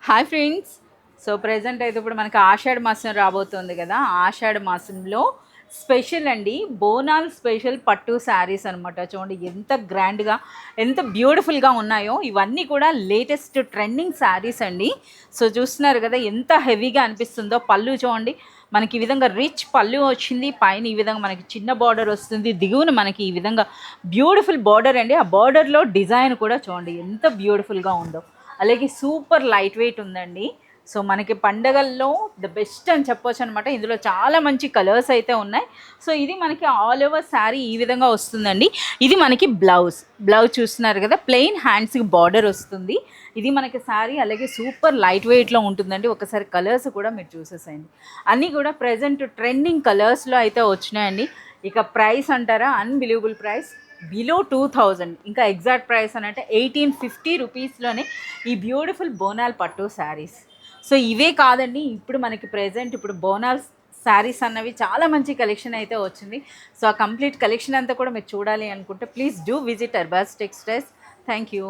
Hi friends. So present అయితే ఇప్పుడు మనకి ఆషాఢ మాసం రాబోతుంది కదా. ఆషాఢ మాసంలో స్పెషల్ అండి, బోనాల్ స్పెషల్ పట్టు శారీస్ అనమాట. చూడండి ఎంత గ్రాండ్గా, ఎంత బ్యూటిఫుల్గా ఉన్నాయో. ఇవన్నీ కూడా లేటెస్ట్ ట్రెండింగ్ శారీస్ అండి. సో చూస్తున్నారు కదా ఎంత హెవీగా అనిపిస్తుందో. పళ్ళు చూడండి, మనకి ఈ విధంగా రిచ్ పళ్ళు వచ్చింది. పైన ఈ విధంగా మనకి చిన్న బార్డర్ వస్తుంది, దిగువన మనకి ఈ విధంగా బ్యూటిఫుల్ బార్డర్ అండి. ఆ బార్డర్లో డిజైన్ కూడా చూడండి ఎంత బ్యూటిఫుల్గా ఉందో. అలాగే సూపర్ లైట్ వెయిట్ ఉందండి. సో మనకి పండగల్లో ద బెస్ట్ అని చెప్పొచ్చు అనమాట. ఇందులో చాలా మంచి కలర్స్ అయితే ఉన్నాయి. సో ఇది మనకి ఆల్ ఓవర్ శారీ ఈ విధంగా వస్తుందండి. ఇది మనకి బ్లౌజ్ చూస్తున్నారు కదా, ప్లెయిన్ హ్యాండ్స్కి బార్డర్ వస్తుంది. ఇది మనకి శారీ అలాగే సూపర్ లైట్ వెయిట్లో ఉంటుందండి. ఒకసారి కలర్స్ కూడా మీరు చూసేసేయండి. అన్నీ కూడా ప్రజెంట్ ట్రెండింగ్ కలర్స్లో అయితే వచ్చినాయండి. ఇక ప్రైస్ అంటారా, అన్బిలీవబుల్ ప్రైస్, బిలో 2000. ఇంకా ఎగ్జాక్ట్ ప్రైస్ అని అంటే 1850 రూపీస్లోనే ఈ బ్యూటిఫుల్ బోనాల్ పట్టు శారీస్. సో ఇవే కాదండి, ఇప్పుడు మనకి ప్రెజెంట్ ఇప్పుడు బోనాల్ శారీస్ అన్నవి చాలా మంచి కలెక్షన్ అయితే వచ్చింది. సో ఆ కంప్లీట్ కలెక్షన్ అంతా కూడా మీరు చూడాలి అనుకుంటే please do visit Arbaz textiles. Thank you.